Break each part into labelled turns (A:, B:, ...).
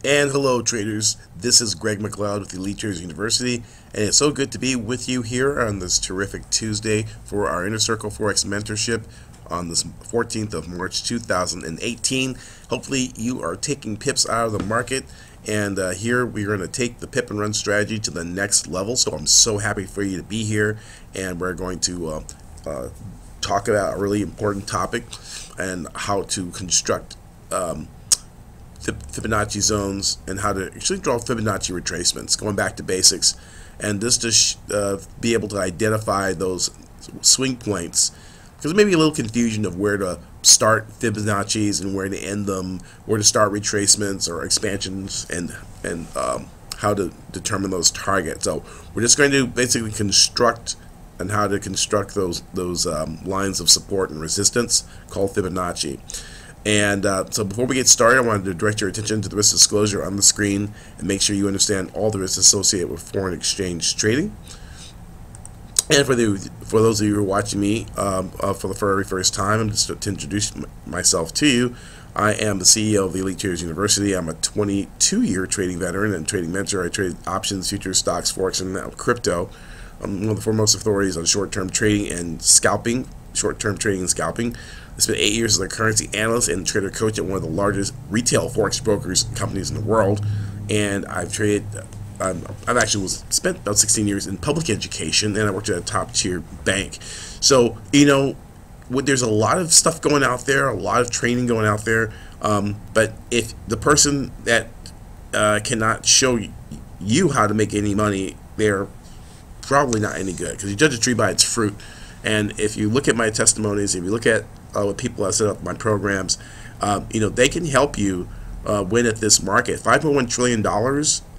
A: And hello, traders. This is Greg McLeod with Elite Traders University, and it's so good to be with you here on this terrific Tuesday for our Inner Circle Forex mentorship on this 14th of March 2018. Hopefully, you are taking pips out of the market, and here we're going to take the pip and run strategy to the next level. So I'm so happy for you to be here, and we're going to talk about a really important topic and how to construct Fibonacci zones and how to actually draw Fibonacci retracements, going back to basics, and this to be able to identify those swing points, because there may be a little confusion of where to start Fibonacci's and where to end them, where to start retracements or expansions, and how to determine those targets. So we're just going to basically construct and how to construct those lines of support and resistance called Fibonacci. And so before we get started, I wanted to direct your attention to the risk disclosure on the screen and make sure you understand all the risks associated with foreign exchange trading. And for those of you who are watching me for the very first time, I'm just to introduce myself to you. I am the CEO of Elite Traders University. I'm a 22-year trading veteran and trading mentor. I trade options, futures, stocks, forex, and now crypto. I'm one of the foremost authorities on short-term trading and scalping. I spent 8 years as a currency analyst and trader coach at one of the largest retail forex brokers companies in the world, and I've traded. I've actually spent about 16 years in public education, and I worked at a top tier bank. So there's a lot of stuff going out there, a lot of training going out there. But if the person that cannot show you how to make any money, they're probably not any good, because you judge a tree by its fruit. And if you look at my testimonies, if you look at what people have set up my programs, they can help you win at this market. $5.1 trillion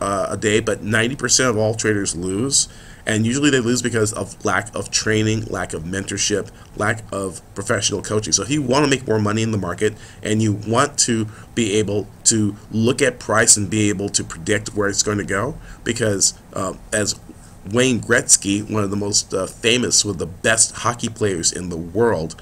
A: a day, but 90% of all traders lose. And usually they lose because of lack of training, lack of mentorship, lack of professional coaching. So if you want to make more money in the market and you want to be able to look at price and be able to predict where it's going to go, because as Wayne Gretzky, one of the most famous, with the best hockey players in the world,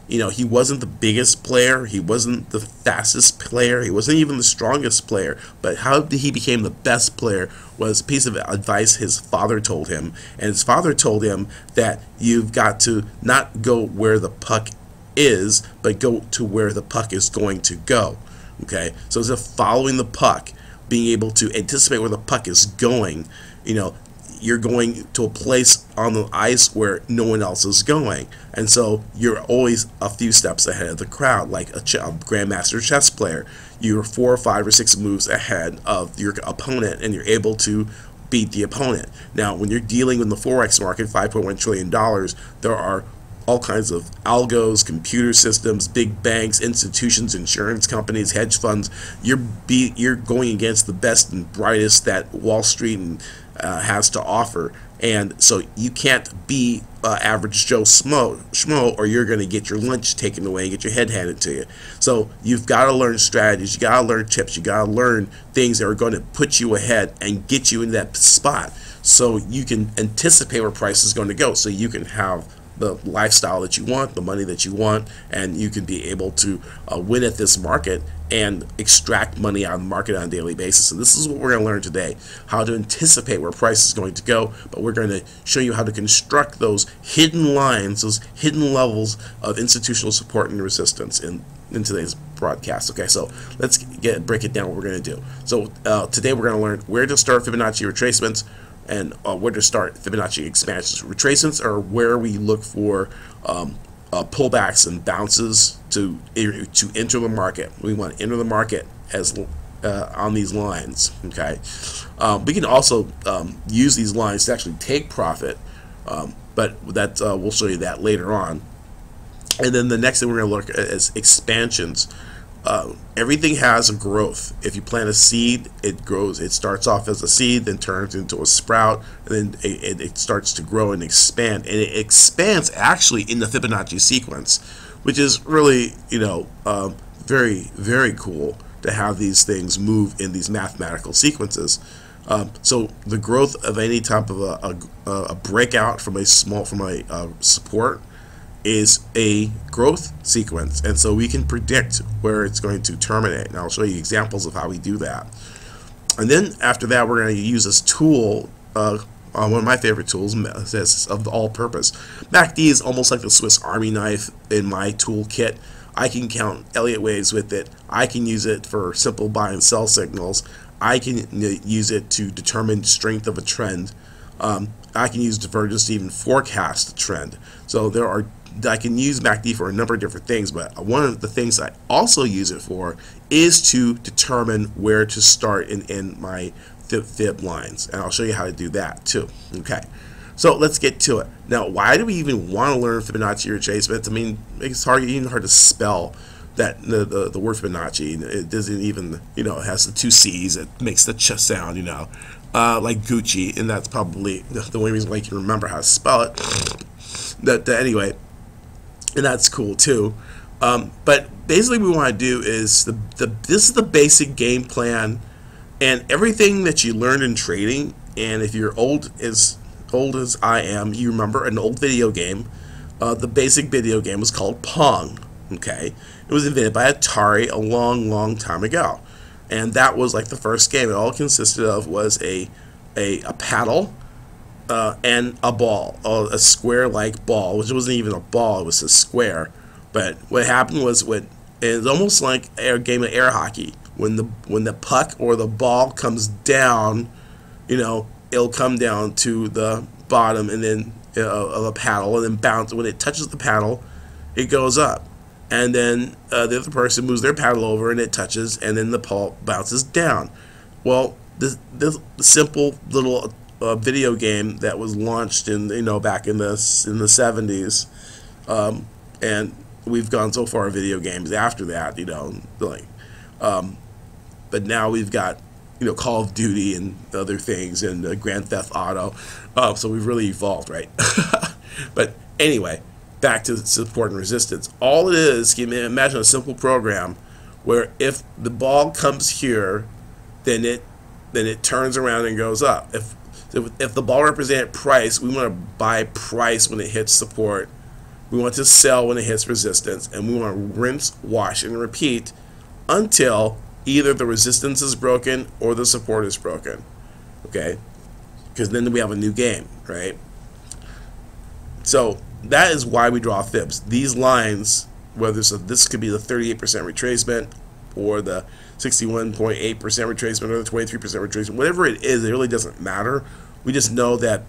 A: he wasn't the biggest player, he wasn't the fastest player, he wasn't even the strongest player, but how he became the best player was a piece of advice his father told him. And his father told him that you've got to not go where the puck is, but go to where the puck is going to go. Okay, so instead of following the puck, being able to anticipate where the puck is going, you're going to a place on the ice where no one else is going, and so you're always a few steps ahead of the crowd, like a grandmaster chess player. You're 4 or 5 or 6 moves ahead of your opponent, and you're able to beat the opponent. Now, when you're dealing in the forex market, $5.1 trillion, there are all kinds of algos, computer systems, big banks, institutions, insurance companies, hedge funds. You're going against the best and brightest that Wall Street has to offer, and so you can't be average Joe schmo, or you're going to get your lunch taken away and get your head handed to you. So you've got to learn strategies, you got to learn tips, you got to learn things that are going to put you ahead and get you in that spot, so you can anticipate where price is going to go, so you can have the lifestyle that you want, the money that you want, and you can be able to win at this market and extract money out of the market on a daily basis. And this is what we're going to learn today, how to anticipate where price is going to go, but we're going to show you how to construct those hidden lines, those hidden levels of institutional support and resistance in today's broadcast. Okay, so let's break it down what we're going to do. So today we're going to learn where to start Fibonacci retracements, and where to start Fibonacci expansions. Retracements are where we look for pullbacks and bounces to enter the market. We want to enter the market as on these lines. Okay, we can also use these lines to actually take profit, but that we'll show you that later on. And then the next thing we're going to look at is expansions. Everything has a growth. If you plant a seed, it grows. It starts off as a seed, then turns into a sprout, and then it starts to grow and expand. And it expands actually in the Fibonacci sequence, which is really, very, very cool to have these things move in these mathematical sequences. So the growth of any type of a breakout from a support is a growth sequence, and so we can predict where it's going to terminate. And I'll show you examples of how we do that. And then after that, we're going to use this tool, one of my favorite tools of the all-purpose. MACD is almost like the Swiss Army knife in my toolkit. I can count Elliott waves with it. I can use it for simple buy and sell signals. I can use it to determine strength of a trend. I can use divergence to even forecast the trend. So I can use MACD for a number of different things, but one of the things I also use it for is to determine where to start and end my fib lines, and I'll show you how to do that too. Okay, so let's get to it. Now, why do we even want to learn Fibonacci retracements? I mean, it's even hard to spell that the word Fibonacci. It doesn't even, it has the two C's. It makes the ch sound, like Gucci, and that's probably the only reason why you can remember how to spell it. Anyway, and that's cool too. But basically, what we want to do is this is the basic game plan. And everything that you learned in trading, and if you're old as I am, you remember an old video game. The basic video game was called Pong. Okay, it was invented by Atari a long time ago, and that was like the first game. It all consisted of was a paddle and a ball, a square-like ball, which wasn't even a ball; it was a square. But what happened was it was almost like a game of air hockey. When the puck or the ball comes down, it'll come down to the bottom and then of a paddle, and then bounce. When it touches the paddle, it goes up, and then the other person moves their paddle over and it touches, and then the ball bounces down. Well, this simple little video game that was launched in back in the 70s, and we've gone so far video games after that, but now we've got Call of Duty and other things, and Grand Theft Auto, so we've really evolved, right? But anyway, back to support and resistance. All it is, imagine a simple program where if the ball comes here, then it turns around and goes up. If the ball represented price, we want to buy price when it hits support. We want to sell when it hits resistance, and we want to rinse, wash, and repeat until either the resistance is broken or the support is broken. Okay, because then we have a new game, right? So that is why we draw fibs. These lines, whether this could be the 38% retracement or the 61.8% retracement or the 23% retracement, whatever it is, it really doesn't matter. We just know that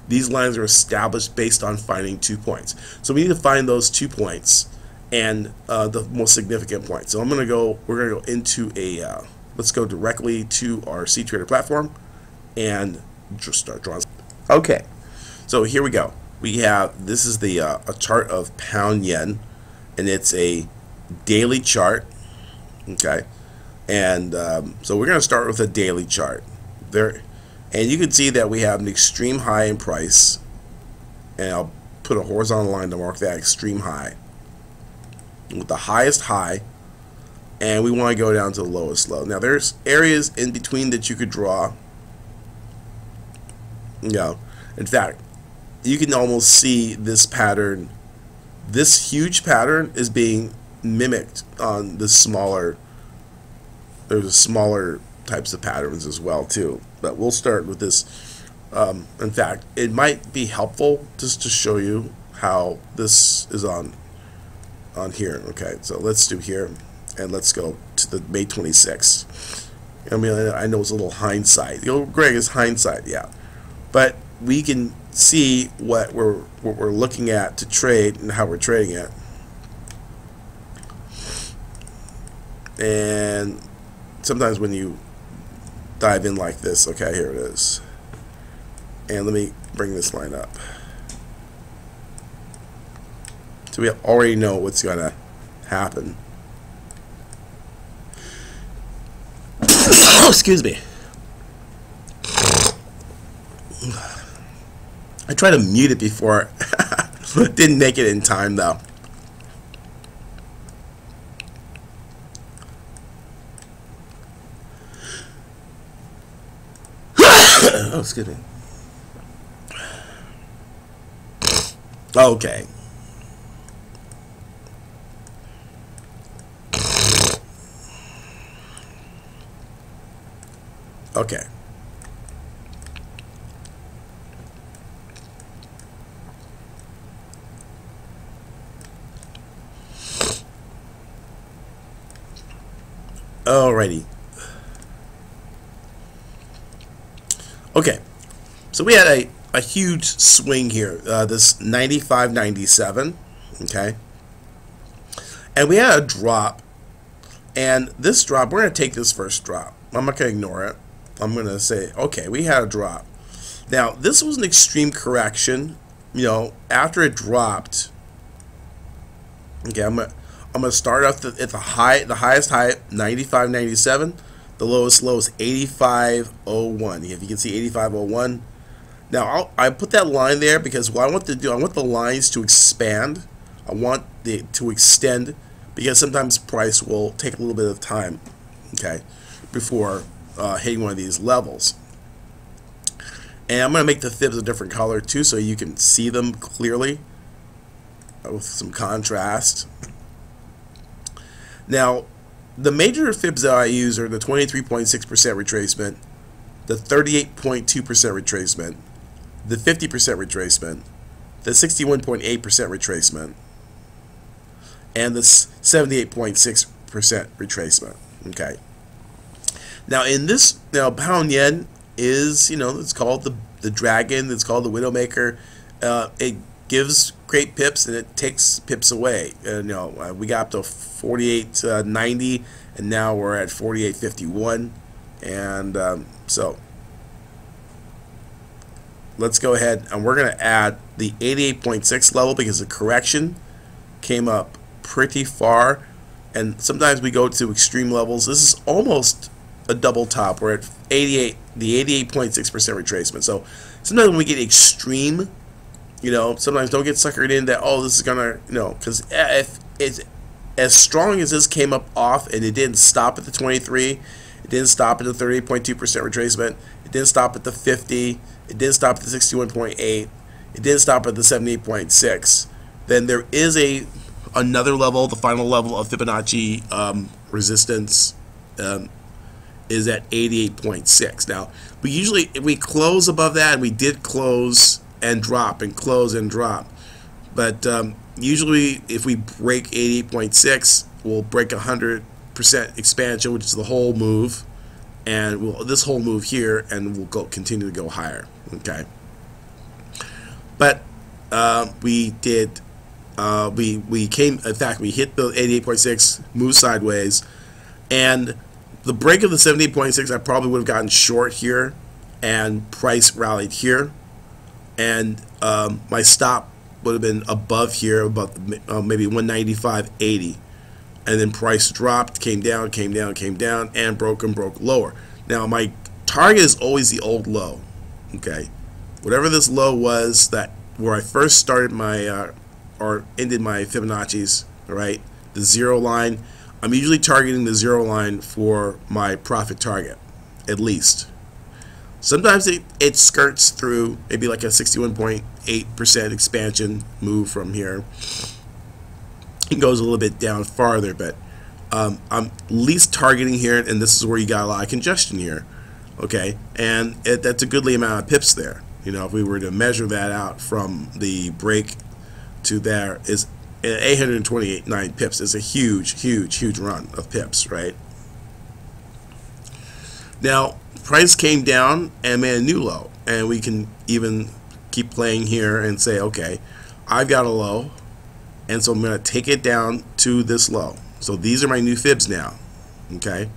A: these lines are established based on finding 2 points. So we need to find those 2 points and the most significant point. So we're gonna go into let's go directly to our C-Trader platform and just start drawing. Okay, so here we go. This is a chart of pound yen, and it's a daily chart. Okay, and so we're gonna start with a daily chart there, and you can see that we have an extreme high in price, and I'll put a horizontal line to mark that extreme high with the highest high, and we want to go down to the lowest low. Now there's areas in between that you could draw. In fact, you can almost see this pattern. This huge pattern is being mimicked on the smaller. There's smaller types of patterns as well too, but we'll start with this. In fact, it might be helpful just to show you how this is on here. Okay, so let's do here, and let's go to the May 26th. I mean, I know it's a little hindsight. Greg, is hindsight, yeah, but we can see what we're looking at to trade and how we're trading it. And sometimes when you dive in like this, okay, here it is. And let me bring this line up. So we already know what's going to happen. Excuse me. I tried to mute it before. Didn't make it in time though. Oh, excuse me. Okay. Okay. Alrighty. Okay. So we had a huge swing here. This 95.97. Okay. And we had a drop. And this drop, we're going to take this first drop. I'm not going to ignore it. I'm going to say, okay, we had a drop. Now, this was an extreme correction. You know, after it dropped, okay, I'm gonna start off at the highest high, 95.97. The lowest low is 85.01. If you can see 85.01. Now, I put that line there because what I want to do, I want the lines to expand. I want it to extend, because sometimes price will take a little bit of time, okay, before hitting one of these levels. And I'm going to make the fibs a different color too, so you can see them clearly with some contrast. Now, the major fibs that I use are the 23.6% retracement, the 38.2% retracement, the 50% retracement, the 61.8% retracement, and the 78.6% retracement. Okay. Now, in this, pound yen is, it's called the dragon. It's called the widowmaker. It gives great pips and it takes pips away. We got up to 48.90, and now we're at 48.51, and so let's go ahead and we're going to add the 88.6 level, because the correction came up pretty far, and sometimes we go to extreme levels. This is almost a double top. We're at 88, the 88.6% retracement. So sometimes when we get extreme, sometimes don't get suckered in that, oh, this is gonna, because if it's as strong as this came up off and it didn't stop at the 23, it didn't stop at the 38.2% retracement, it didn't stop at the 50, it didn't stop at the 61.8, it didn't stop at the 78.6, then there is another level, the final level of Fibonacci resistance is at 88.6. Now, if we close above that, and we did close and drop and close and drop, but usually if we break 88.6, we'll break 100% expansion, which is the whole move, and this whole move here, and we'll continue to go higher. Okay, but we did. We came. In fact, we hit the 88.6, moved sideways, and the break of the 78.6, I probably would have gotten short here, and price rallied here, and my stop would have been above here, above maybe 195.80, and then price dropped, came down, and broke lower. Now my target is always the old low. Okay, whatever this low was, that where I first started my or ended my Fibonacci's, right? The zero line. I'm usually targeting the zero line for my profit target, at least. Sometimes it skirts through maybe like a 61.8% expansion move from here. It goes a little bit down farther, but I'm at least targeting here, and this is where you got a lot of congestion here. Okay, and that's a goodly amount of pips there. If we were to measure that out from the break to there, is 828.9 pips. Is a huge run of pips, right? Now, price came down and made a new low, and we can even keep playing here and say, okay, I've got a low, and so I'm going to take it down to this low. So these are my new fibs now, okay?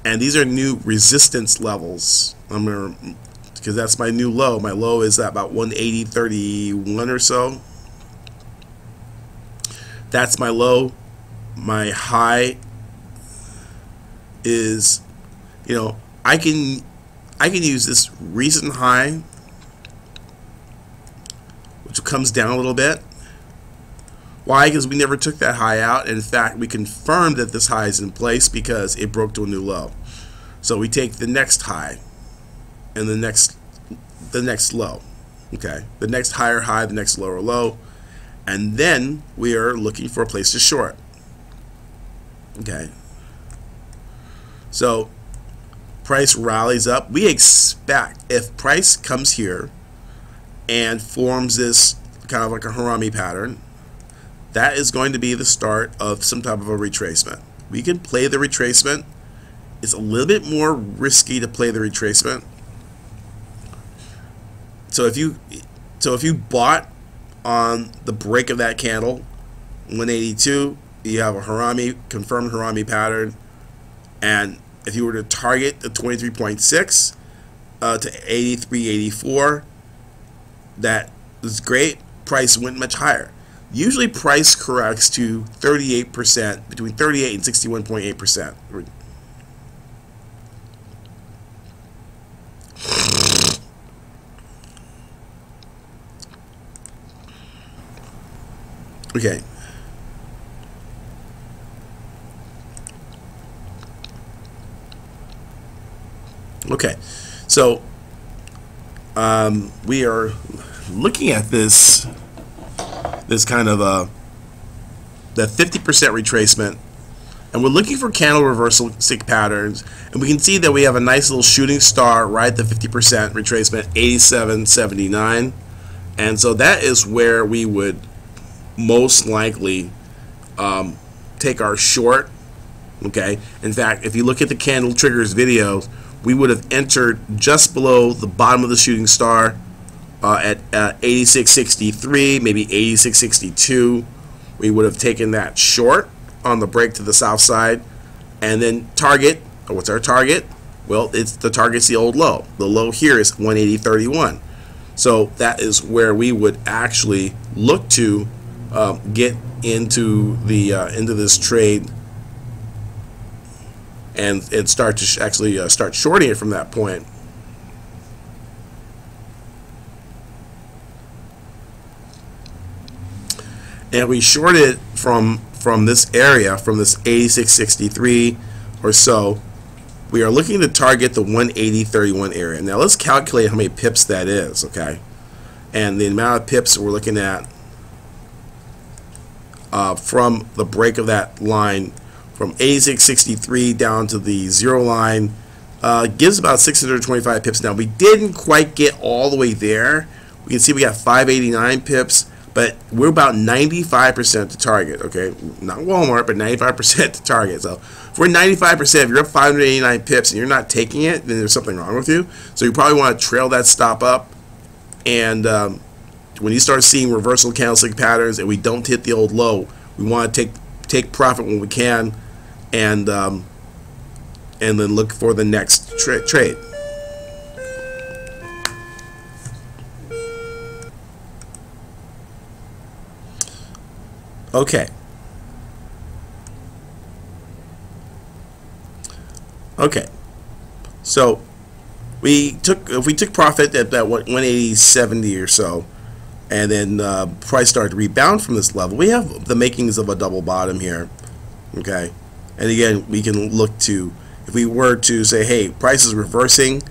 A: And these are new resistance levels. Because that's my new low. My low is at about 180.31 or so. That's my low. My high is, I can use this recent high, which comes down a little bit. Why? Because we never took that high out. In fact, we confirmed that this high is in place because it broke to a new low. So we take the next high and the next low. Okay, the next higher high, the next lower low. And then we are looking for a place to short. Okay. So price rallies up, we expect if price comes here and forms this kind of like a harami pattern, that is going to be the start of some type of a retracement. We can play the retracement. It's a little bit more risky to play the retracement. So if you bought on the break of that candle, 182, you have a confirmed harami pattern, and if you were to target the 23.6 to 83.84, that is great. Price went much higher. Usually price corrects to 38%, between 38 and 61.8%. Okay. Okay, so we are looking at this kind of the 50% retracement, and we're looking for candle reversal stick patterns, and we can see that we have a nice little shooting star right at the 50% retracement, 87.79, and so that is where we would most likely take our short. Okay, in fact, if you look at the candle triggers videos, we would have entered just below the bottom of the shooting star at 86.63, maybe 86.62. We would have taken that short on the break to the south side, and then target. What's our target? Well, the target's the old low. The low here is 180.31. So that is where we would actually look to get into this trade and start to actually start shorting it from that point. And we short it from this area, from this 86.63 or so. We are looking to target the 180.31 area. Now let's calculate how many pips that is, okay? And the amount of pips we're looking at from the break of that line, from 86.63 down to the zero line, gives about 625 pips. Now we didn't quite get all the way there. We can see we got 589 pips, but we're about 95% to target. Okay, not Walmart, but 95% to target. So if we're 95%, if you're up 589 pips and you're not taking it, then there's something wrong with you. So you probably want to trail that stop up, and when you start seeing reversal candlestick patterns and we don't hit the old low, we want to take profit when we can, and then look for the next trade. Okay. Okay. So if we took profit at that 180.70 or so, and then price started to rebound from this level, we have the makings of a double bottom here. Okay, and again, we can look to, if we were to say, hey, price is reversing,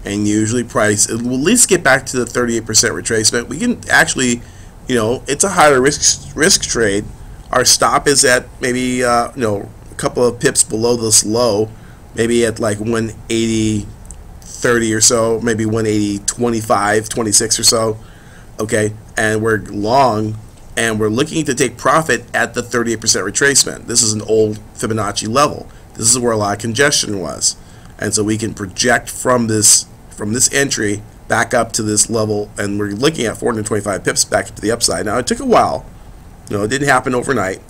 A: and usually price, it will at least get back to the 38% retracement. We can actually, it's a higher risk trade. Our stop is at maybe a couple of pips below this low, maybe at like 180.30 or so, maybe 180.25, 26 or so. Okay, and we're long, and we're looking to take profit at the 38% retracement. This is an old Fibonacci level. This is where a lot of congestion was, and so we can project from this entry back up to this level, and we're looking at 425 pips back to the upside. Now it took a while, it didn't happen overnight.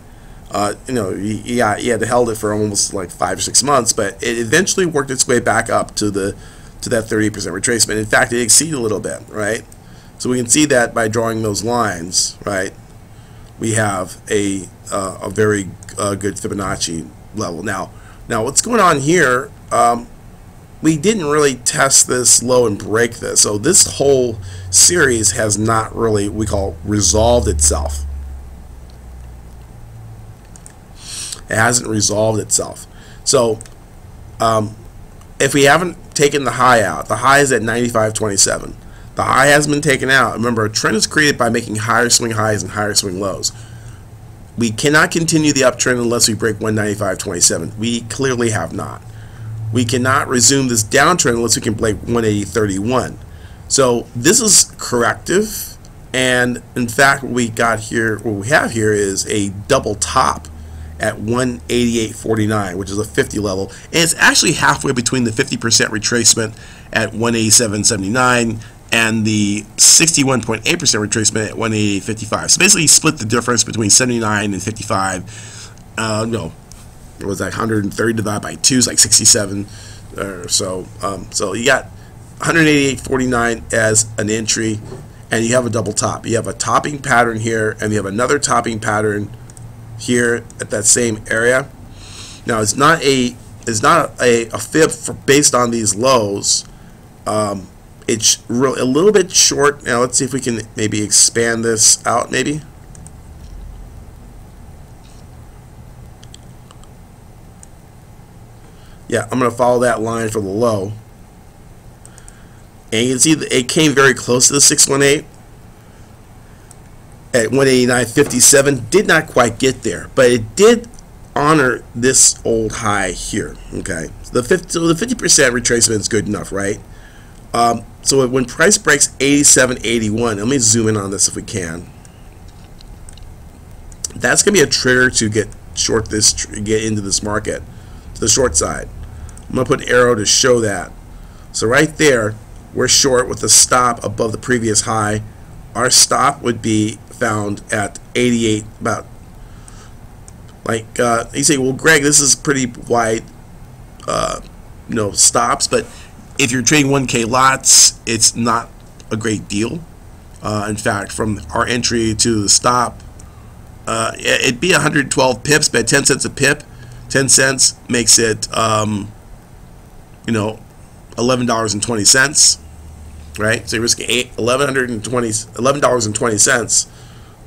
A: You had to held it for almost like 5 or 6 months, but it eventually worked its way back up to that 30% retracement. In fact, it exceeded a little bit, right? So we can see that by drawing those lines, right? We have a very good Fibonacci level. Now what's going on here? We didn't really test this low and break this, so this whole series has not really, we call, resolved itself. It hasn't resolved itself. So if we haven't taken the high out, the high is at 95.27. The high hasn't been taken out. Remember, a trend is created by making higher swing highs and higher swing lows. We cannot continue the uptrend unless we break 195.27. We clearly have not. we cannot resume this downtrend unless we can break 180.31. So this is corrective, and in fact what we have here is a double top at 188.49, which is a 50 level, and it's actually halfway between the 50% retracement at 187.79 and the 61.8% retracement at 188.55. So basically, you split the difference between 79 and 55. No, it was like 130 divided by 2 is like 67 or so. So you got 188.49 as an entry, and you have a double top. You have a topping pattern here, and you have another topping pattern here at that same area. Now it's not a fib based on these lows. It's a little bit short. Now let's see if we can maybe expand this out maybe. Yeah, I'm going to follow that line for the low. And you can see that it came very close to the 618 at 189.57. Did not quite get there, but it did honor this old high here. Okay, so the 50% retracement is good enough, right? So when price breaks 87.81, let me zoom in on this if we can. That's going to be a trigger to get into this market to the short side. I'm going to put an arrow to show that. So right there, we're short with a stop above the previous high. Our stop would be found at 88. About like you say, well, Greg, this is pretty wide, stops, but if you're trading 1K lots, it's not a great deal. In fact, from our entry to the stop, it'd be 112 pips, but 10 cents a pip. 10 cents makes it, $11.20, right? So you're risking $11.20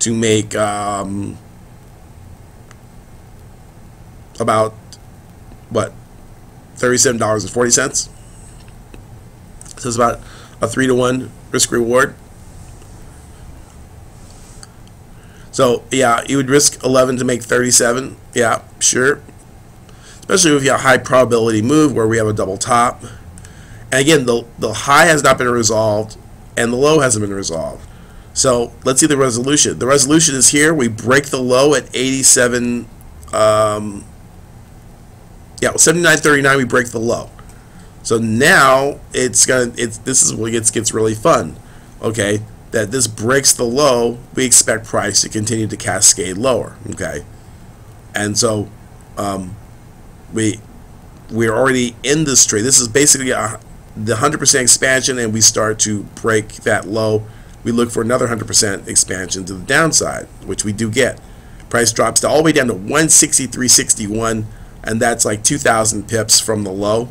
A: to make about what, $37.40. So it's about a 3-to-1 risk reward. So yeah, you would risk 11 to make 37. Yeah, sure. Especially if you have a high probability move where we have a double top. And again, the high has not been resolved and the low hasn't been resolved. So let's see the resolution. The resolution is here. We break the low at 87. 79.39. We break the low. So now this is what gets really fun. Okay, that this breaks the low, we expect price to continue to cascade lower. Okay, and so we're already in this trade. This is basically the 100% expansion, and we start to break that low. We look for another 100% expansion to the downside, which we do get. Price drops all the way down to 163.61, and that's like 2,000 pips from the low.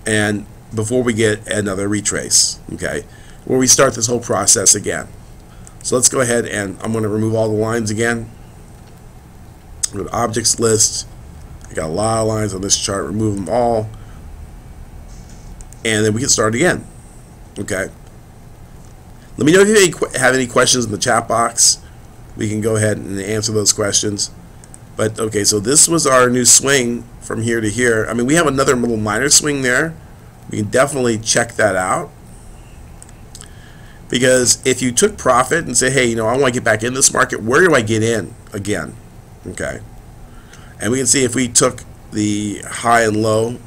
A: And before we get another retrace, okay, where we start this whole process again. So let's go ahead and I'm going to remove all the lines again. Go to objects list. I got a lot of lines on this chart. Remove them all, and then we can start again. Okay. Let me know if you have any questions in the chat box. We can go ahead and answer those questions. But okay, so this was our new swing from here to here. I mean, we have another little minor swing there. We can definitely check that out. Because if you took profit and say, hey, I want to get back in this market, where do I get in again? Okay. And we can see if we took the high and low,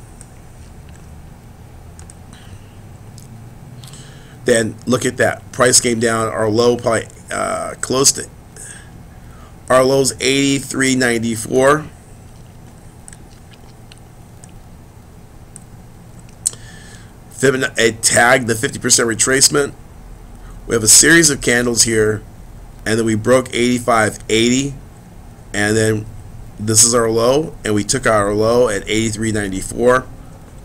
A: then look at that. Price came down. Our low probably close to, our low's 83.94. It tagged the 50% retracement. We have a series of candles here, and then we broke 85.80, and then this is our low, and we took our low at 83.94.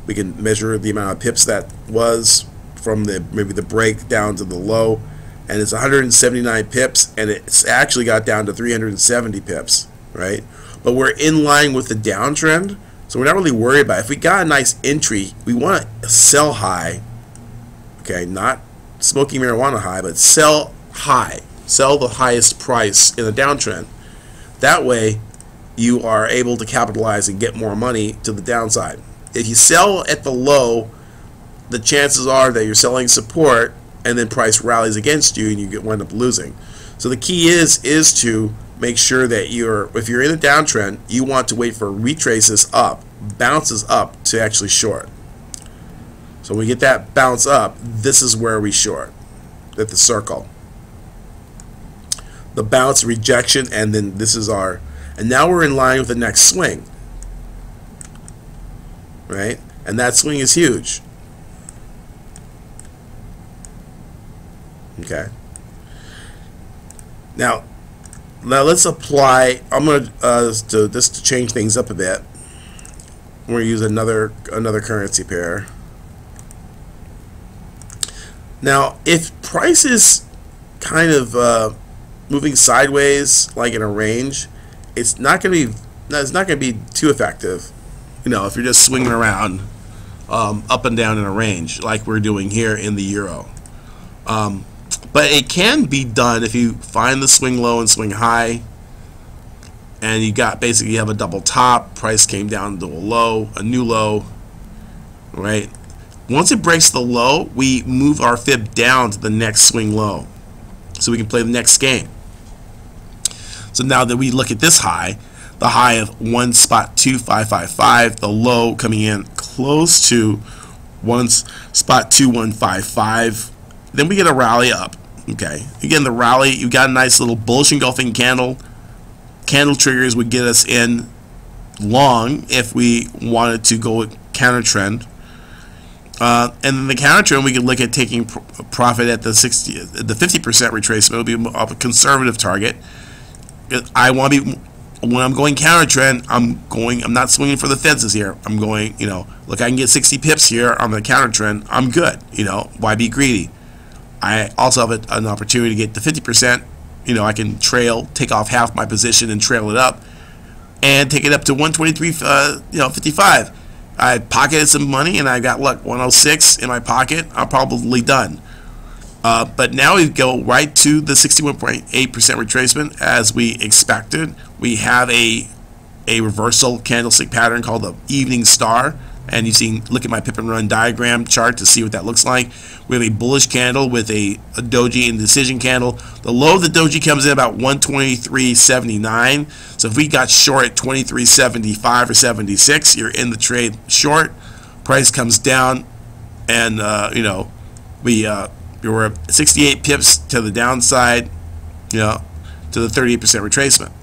A: We can measure the amount of pips that was from maybe the break down to the low, and it's 179 pips, and it's actually got down to 370 pips, right? But we're in line with the downtrend, so we're not really worried about it. If we got a nice entry, we want to sell high, okay, not smoking marijuana high, but sell high, sell the highest price in a downtrend. That way you are able to capitalize and get more money to the downside. if you sell at the low, the chances are that you're selling support, and then price rallies against you, and you wind up losing. So the key is to make sure that if you're in a downtrend, you want to wait for retraces up, bounces up to actually short. So when we get that bounce up, this is where we short at the circle. The bounce, rejection, and then this is and now we're in line with the next swing, right? And that swing is huge. Okay. Now let's apply. I'm going to change things up a bit. We're going to use another currency pair. Now, if price is kind of moving sideways, like in a range, it's not going to be too effective. You know, if you're just swinging around up and down in a range, like we're doing here in the euro. But it can be done if you find the swing low and swing high, and you have a double top. Price came down to a new low, right? Once it breaks the low, we move our fib down to the next swing low, so we can play the next game. So now that we look at this high, the high of 1.2555, the low coming in close to 1.2155. Then we get a rally up. Okay, again, the rally, you got a nice little bullish engulfing candle. Candle triggers would get us in long if we wanted to go counter trend. And then the counter trend, we could look at taking profit at the 50% retracement. It would be a conservative target. I want to be, when I'm going counter trend, I'm not swinging for the fences here. I'm going, look, I can get 60 pips here on the counter trend. I'm good. Why be greedy? I also have an opportunity to get to 50%. I can take off half my position and trail it up, and take it up to 123.55. I pocketed some money, and I got 106 in my pocket. I'm probably done. But now we go right to the 61.8% retracement as we expected. We have a reversal candlestick pattern called the evening star. And look at my pip and run diagram chart to see what that looks like. We have a bullish candle with a doji indecision candle. The low of the doji comes in about 123.79. So if we got short at 23.75 or 76, you're in the trade short. Price comes down, and we're 68 pips to the downside, to the 38% retracement.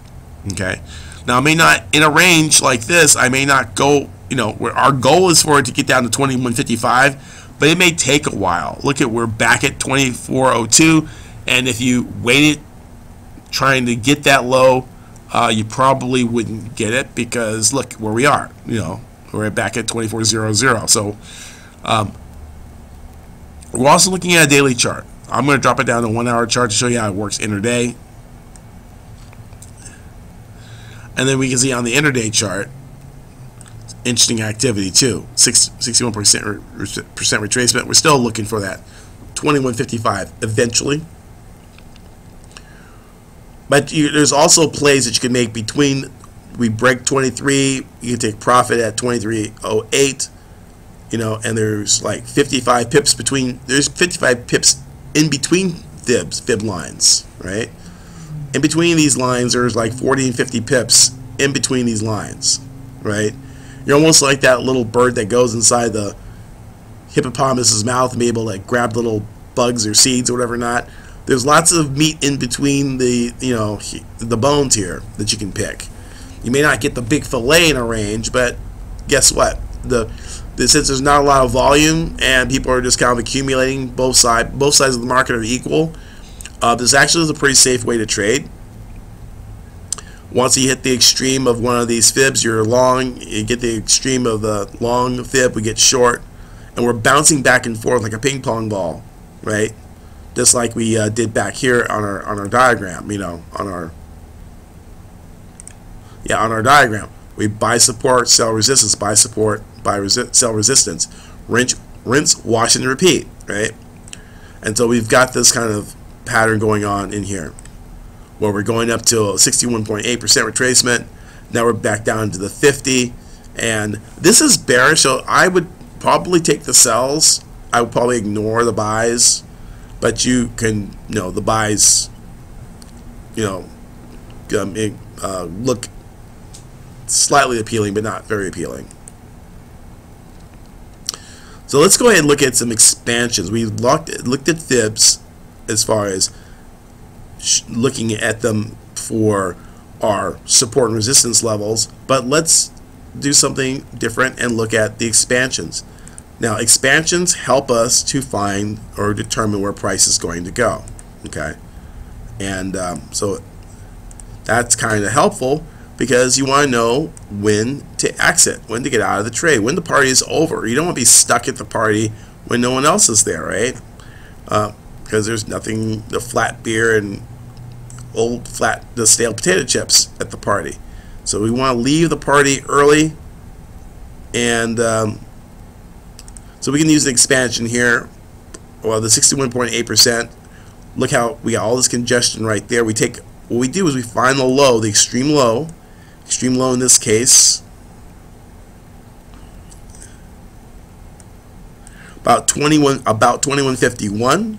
A: Okay. Now I may not, in a range like this, I may not go. Our goal is for it to get down to 21.55, but it may take a while. Look at, we're back at 24.02, and if you waited trying to get that low, you probably wouldn't get it, because look where we are. We're back at 24.00. So we're also looking at a daily chart. I'm going to drop it down to 1 hour chart to show you how it works intraday, and then we can see on the intraday chart. Interesting activity too. 61% retracement. We're still looking for that 21.55 eventually. But there's also plays that you can make between. We break 23. You can take profit at 23.08. And there's like 55 pips between. There's 55 pips in between fib lines, right? In between these lines, there's like 40 and 50 pips in between these lines, right? You're almost like that little bird that goes inside the hippopotamus's mouth and be able to grab little bugs or seeds or whatever not. There's lots of meat in between the bones here that you can pick. You may not get the big fillet in a range, but guess what? Since there's not a lot of volume and people are just kind of accumulating, both sides of the market are equal. This actually is a pretty safe way to trade. Once you hit the extreme of one of these fibs, you're long. You get the extreme of the long fib, we get short, and we're bouncing back and forth like a ping pong ball, right? Just like we did back here on our diagram. On our diagram, we buy support, sell resistance, buy support, sell resistance, rinse, wash, and repeat, right? And so we've got this kind of pattern going on in here, where we're going up to 61.8% retracement. Now we're back down to the 50, And this is bearish, so I would probably take the sells. I would probably ignore the buys, but you can, the buys, look slightly appealing, but not very appealing. So let's go ahead and look at some expansions. We looked at fibs as far as looking at them for our support and resistance levels, but let's do something different and look at the expansions. Now, expansions help us to find or determine where price is going to go. Okay, and so that's kind of helpful because you want to know when to exit, when to get out of the trade, when the party is over. You don't want to be stuck at the party when no one else is there, right? Because there's nothing, the flat beer and the stale potato chips at the party. So we want to leave the party early, and so we can use an expansion here. Well, the 61.8%. Look how we got all this congestion right there. What we do is we find the low, the extreme low in this case, about 2151,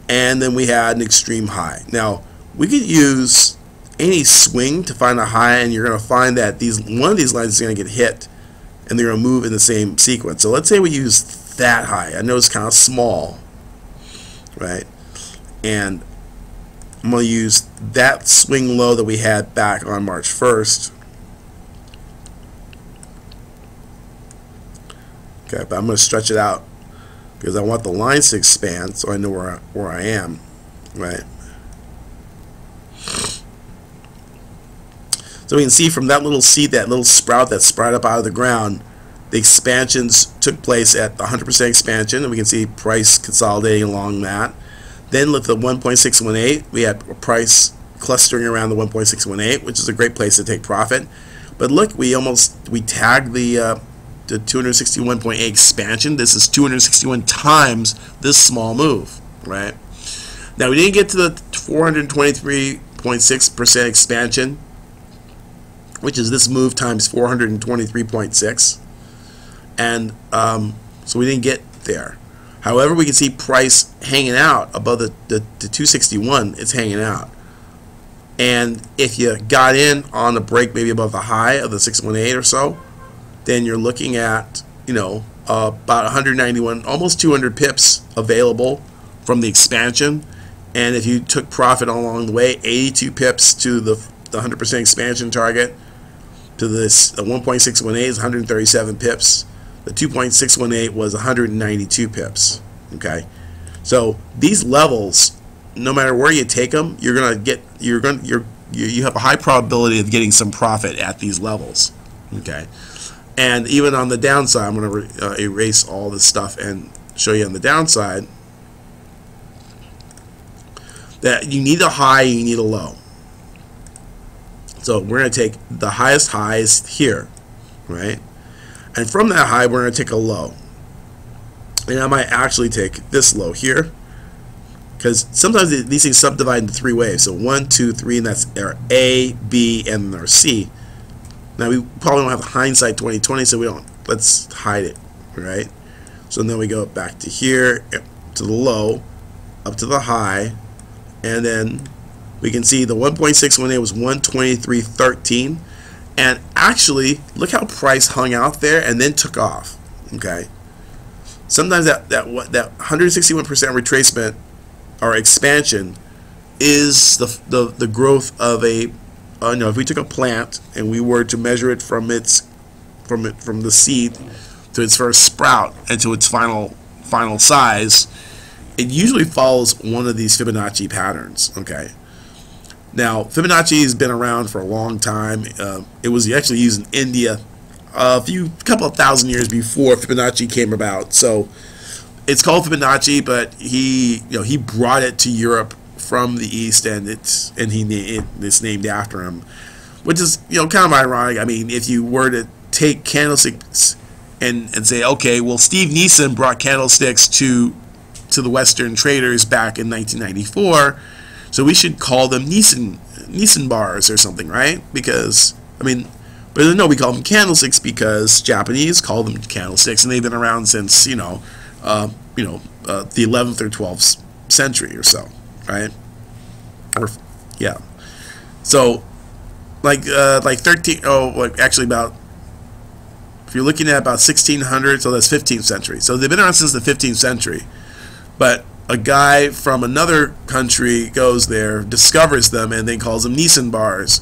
A: and then we had an extreme high. Now we could use any swing to find a high, and you're going to find that one of these lines is going to get hit, and they're going to move in the same sequence. So let's say we use that high. I know it's kind of small, right? And I'm going to use that swing low that we had back on March 1st. Okay, but I'm going to stretch it out because I want the lines to expand so I know where I am, right? So we can see from that little seed, that little sprout that sprouted up out of the ground, the expansions took place at 100% expansion, and we can see price consolidating along that. Then with the 1.618, we had a price clustering around the 1.618, which is a great place to take profit. But look, we tagged the 261.8 expansion. This is 261 times this small move, right? Now we didn't get to the 423.6% expansion, which is this move times 423.6, and so we didn't get there. However, we can see price hanging out above the 261. It's hanging out. And if you got in on the break maybe above the high of the 618 or so, then you're looking at, about 191, almost 200 pips available from the expansion. And if you took profit along the way, 82 pips to the 100% expansion target. To this, the 1.618 is 137 pips. The 2.618 was 192 pips. Okay, so these levels, no matter where you take them, you have a high probability of getting some profit at these levels. Okay, and even on the downside, I'm going to erase all this stuff and show you on the downside that you need a high, you need a low. So we're going to take the highest highs here, right? And from that high, we're going to take a low. And I might actually take this low here, because sometimes these things subdivide into three waves. So 1, 2, 3, and that's our A, B, and our C. Now we probably don't have hindsight 2020, so let's hide it, right? So then we go back to here, to the low, up to the high, and then we can see the 1.618 was 123.13, and actually look how price hung out there and then took off. Okay, sometimes that 161% retracement or expansion is the growth of a if we took a plant and we were to measure it from the seed to its first sprout and to its final size, it usually follows one of these Fibonacci patterns. Okay. Now, Fibonacci has been around for a long time. It was actually used in India a couple of thousand years before Fibonacci came about. So it's called Fibonacci, but he brought it to Europe from the East, and it's named after him, which is kind of ironic. I mean, if you were to take candlesticks and say, okay, well, Steve Neeson brought candlesticks to the Western traders back in 1994. So we should call them Neeson bars or something, right? Because, I mean, But no, we call them candlesticks because Japanese call them candlesticks, and they've been around since the 11th or 12th century or so, right? Or yeah. So like 13. Oh, like actually about. If you're looking at about 1600, so that's 15th century. So they've been around since the 15th century. But a guy from another country goes there, discovers them, and then calls them Nissen bars.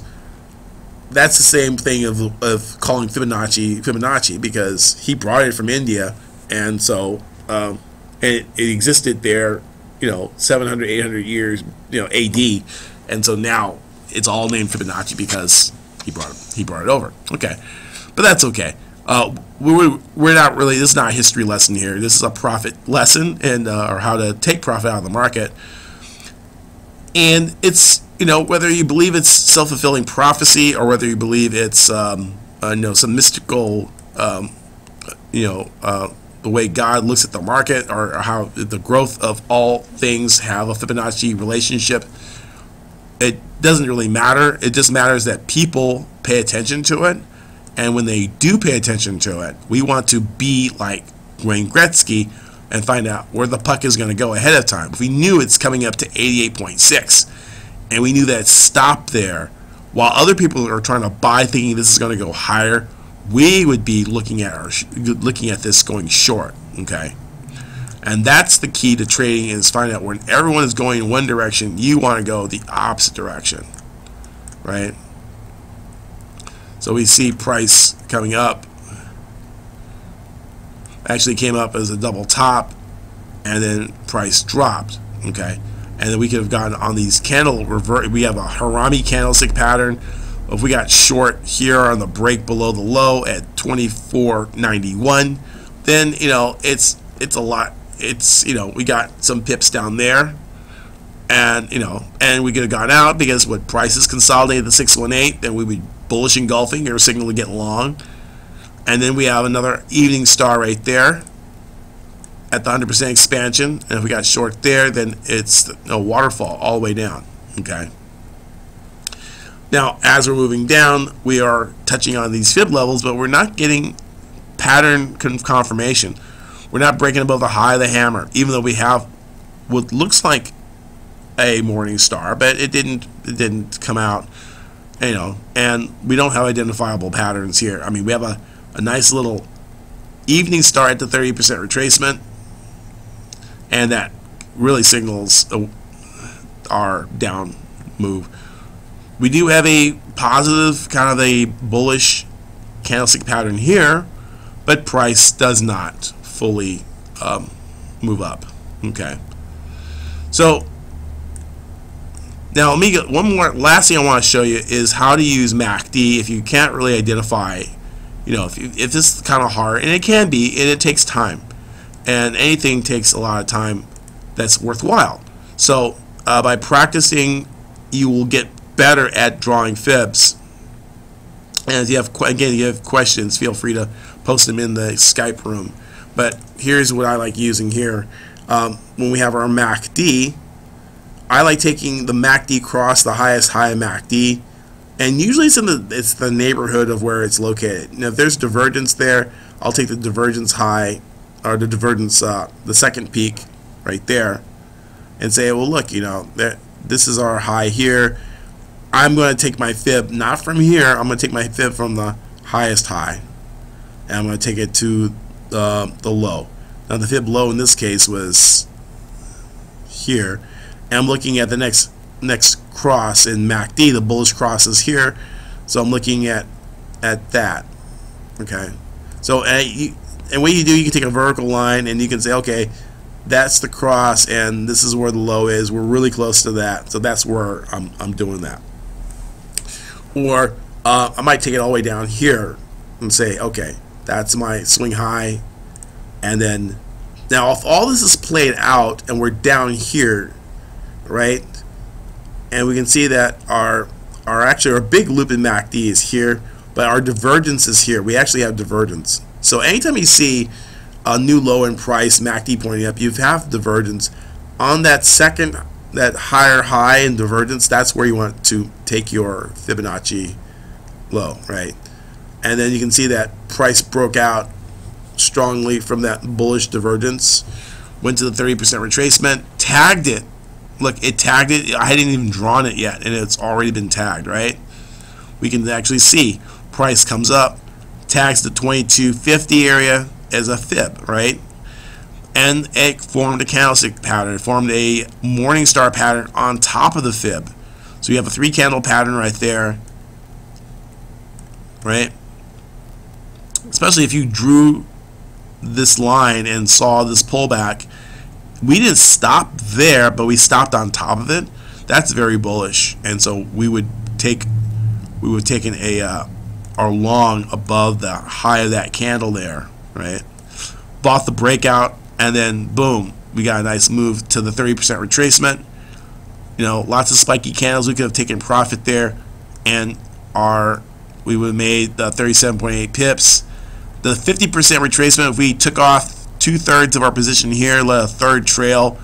A: That's the same thing of calling Fibonacci because he brought it from India, and so it existed there, 700, 800 years, AD, and so now it's all named Fibonacci because he brought it over. Okay, but that's okay. We're not really. This is not a history lesson here. This is a profit lesson and or how to take profit out of the market. And it's whether you believe it's self-fulfilling prophecy or whether you believe it's some mystical the way God looks at the market or how the growth of all things have a Fibonacci relationship. It doesn't really matter. It just matters that people pay attention to it. And when they do pay attention to it, we want to be like Wayne Gretzky and find out where the puck is going to go ahead of time. If we knew it's coming up to 88.6 and we knew that it stopped there while other people are trying to buy thinking this is going to go higher, we would be looking at this going short, okay? And that's the key to trading, is finding out when everyone is going in one direction, you want to go the opposite direction, right? So we see price coming up. Actually came up as a double top, and then price dropped. Okay, and then we could have gotten on these candle revert. We have a Harami candlestick pattern. If we got short here on the break below the low at 24.91, then it's a lot. It's we got some pips down there, and and we could have gone out because what price is consolidated the 618, then we would bullish engulfing or signal to get long. And then we have another evening star right there at the 100% expansion, and if we got short there, then it's a waterfall all the way down. Okay, now as we're moving down, we are touching on these fib levels, but we're not getting pattern confirmation. We're not breaking above the high of the hammer, even though we have what looks like a morning star, but it didn't come out. And we don't have identifiable patterns here. I mean, we have a nice little evening star at the 30% retracement, and that really signals our down move. We do have a positive, kind of a bullish candlestick pattern here, but price does not fully move up. Okay, so now let me get one more. Last thing I want to show you is how to use MACD if you can't really identify. If this is kind of hard, and it can be, and it takes time, and anything takes a lot of time that's worthwhile. So by practicing, you will get better at drawing fibs. And if you have questions, feel free to post them in the Skype room. But here's what I like using here. When we have our MACD, I like taking the MACD cross, the highest high of MACD, and usually it's the neighborhood of where it's located. Now, if there's divergence there, I'll take the divergence high, or the divergence, the second peak right there, and say, well, look, this is our high here. I'm going to take my fib not from here. I'm going to take my fib from the highest high, and I'm going to take it to the low. Now, the fib low in this case was here, and I'm looking at the next cross in MACD. The bullish cross is here, so I'm looking at that. Okay, so and what you do, you can take a vertical line and you can say, okay, that's the cross, and this is where the low is. We're really close to that, so that's where I'm doing that. Or I might take it all the way down here and say, okay, that's my swing high, and then now if all this is played out and we're down here, right? And we can see that our big loop in MACD is here, but our divergence is here. We actually have divergence. So anytime you see a new low in price, MACD pointing up, you have divergence. On that higher high in divergence, that's where you want to take your Fibonacci low, right? and then you can see that price broke out strongly from that bullish divergence, went to the 30% retracement, tagged it. Look, it tagged it. I hadn't even drawn it yet, and it's already been tagged, right? We can actually see price comes up, tags the 2250 area as a fib, right? And it formed a candlestick pattern. It formed a morning star pattern on top of the fib. So you have a 3-candle pattern right there, right? Especially if you drew this line and saw this pullback. We didn't stop there, but we stopped on top of it. That's very bullish, and so we would take our long above the high of that candle there, right? Bought the breakout, and then boom, we got a nice move to the 30% retracement. You know, lots of spiky candles. We could have taken profit there, and we would have made the 37.8 pips. The 50% retracement, if we took off 2/3 of our position here, let a third trail,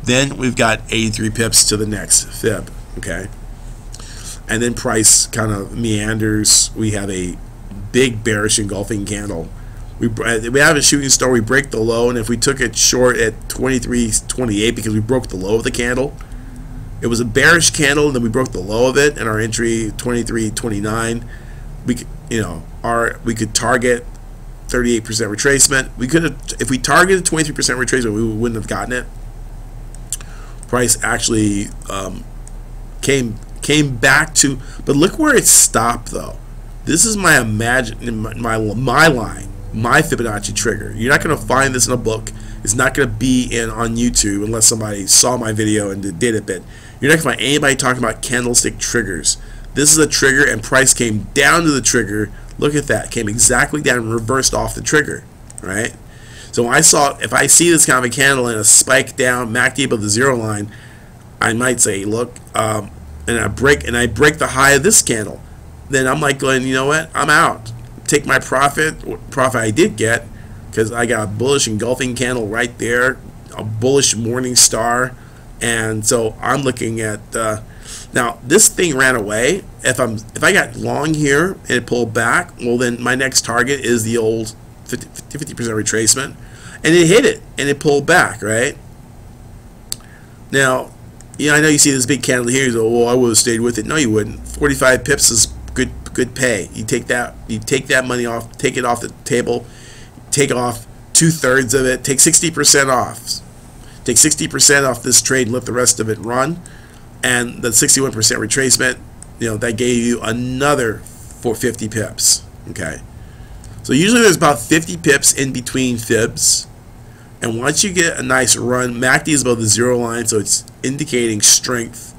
A: then we've got 83 pips to the next fib, okay? And then price kind of meanders. We have a big bearish engulfing candle. We have a shooting star. We break the low, and if we took it short at 23.28 because we broke the low of the candle, it was a bearish candle, and then we broke the low of it, and our entry 23.29. We could target 38% retracement. We could have, if we targeted 23% retracement, we wouldn't have gotten it. Price actually came back to, but look where it stopped though. This is my my line, my Fibonacci trigger. You're not going to find this in a book. It's not going to be on YouTube unless somebody saw my video and did it. But you're not going to find anybody talking about candlestick triggers. This is a trigger, and price came down to the trigger. Look at that, came exactly down and reversed off the trigger, right? So when if I see this kind of a candle and a spike down, MACD above the 0 line, I might say, look, and I break the high of this candle. Then I'm like going, you know what? I'm out. Take my profit I did get, because I got a bullish engulfing candle right there, a bullish morning star, and so I'm looking at. Now this thing ran away. If I got long here and it pulled back, well then my next target is the old 50% retracement, and it hit it and it pulled back, right? Now, I know you see this big candle here. You go, well, I would have stayed with it. No, you wouldn't. 45 pips is good pay. You take that money off, take it off the table, take off 2/3 of it, take 60% off. Take 60% off this trade and let the rest of it run. And the 61% retracement, that gave you another 450 pips. Okay, so usually there's about 50 pips in between fibs, and once you get a nice run, MACD is above the 0 line, so it's indicating strength.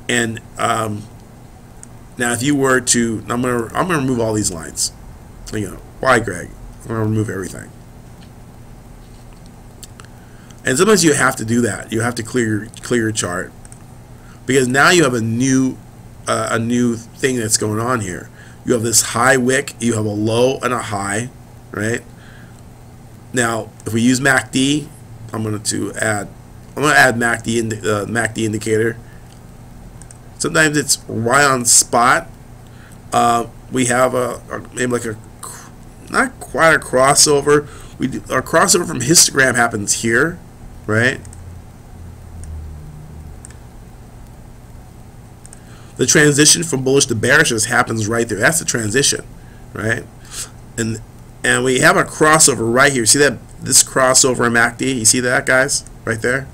A: And now, if you were to, I'm gonna remove all these lines. Why, Greg? I'm gonna remove everything. And sometimes you have to do that. You have to clear your chart, because now you have a new thing that's going on here. You have this high wick, you have a low and a high, right? Now, if we use MACD, I'm going to add MACD indicator. Sometimes it's right on spot. We have maybe like not quite a crossover. Our crossover from histogram happens here, right? The transition from bullish to bearish happens right there. That's the transition, right? And we have a crossover right here. See that, this crossover in MACD? You see that, guys? Right there?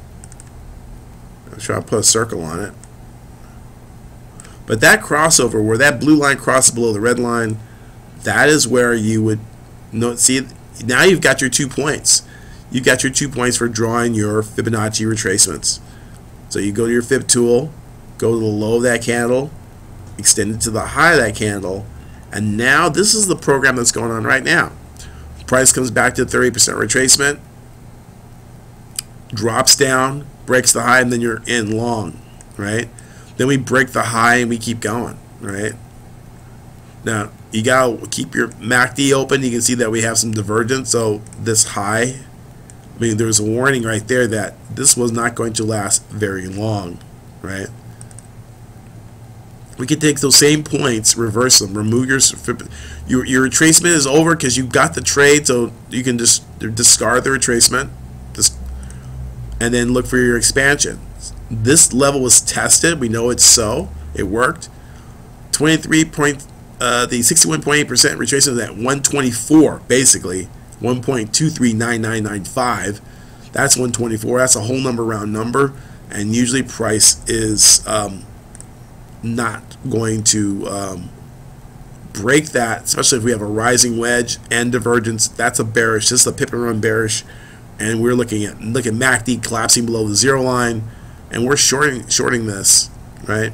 A: I'm trying to put a circle on it. But that crossover, where that blue line crosses below the red line, that is where you would see. Now you've got your 2 points. You've got your 2 points for drawing your Fibonacci retracements. So you go to your fib tool, go to the low of that candle, extend it to the high of that candle, and now this is the program that's going on right now. Price comes back to 30% retracement, drops down, breaks the high, and then you're in long, right? Then we break the high and we keep going, right? Now you gotta keep your MACD open. You can see that we have some divergence. So this high, there's a warning right there that this was not going to last very long, right? we can take those same points, reverse them, remove your retracement is over because you got the trade, so you can just discard the retracement, and then look for your expansion. This level was tested. We know it's so. It worked. The 61.8% retracement is at 124, basically 1.239995. That's 124. That's a whole number round number, and usually price is not going to break that, especially if we have a rising wedge and divergence. That's a bearish. This is a pip and run bearish, and we're looking at MACD collapsing below the zero line, and we're shorting this, right?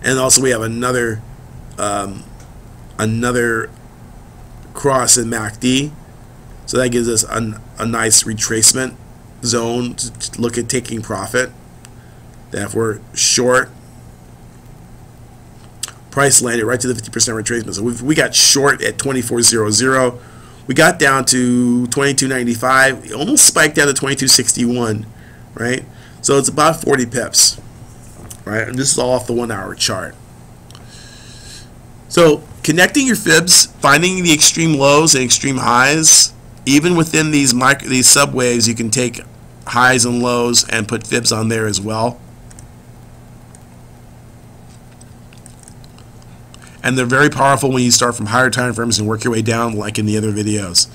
A: And also we have another cross in MACD, so that gives us a nice retracement zone to look at taking profit. That if we're short, price landed right to the 50% retracement. So we got short at 24.00. We got down to 22.95. We almost spiked down to 22.61, right? So it's about 40 pips, right? And this is all off the 1 hour chart. So connecting your fibs, finding the extreme lows and extreme highs, even within these subwaves, you can take highs and lows and put fibs on there as well. And they're very powerful when you start from higher time frames and work your way down, like in the other videos.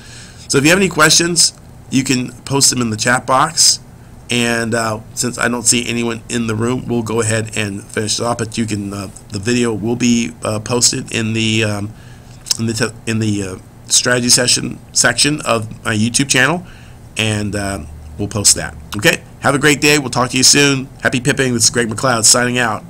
A: So if you have any questions, you can post them in the chat box. And since I don't see anyone in the room, we'll go ahead and finish it off. But you can, the video will be posted in the strategy section of my YouTube channel, and we'll post that. Okay. Have a great day. We'll talk to you soon. Happy pipping. This is Greg McLeod signing out.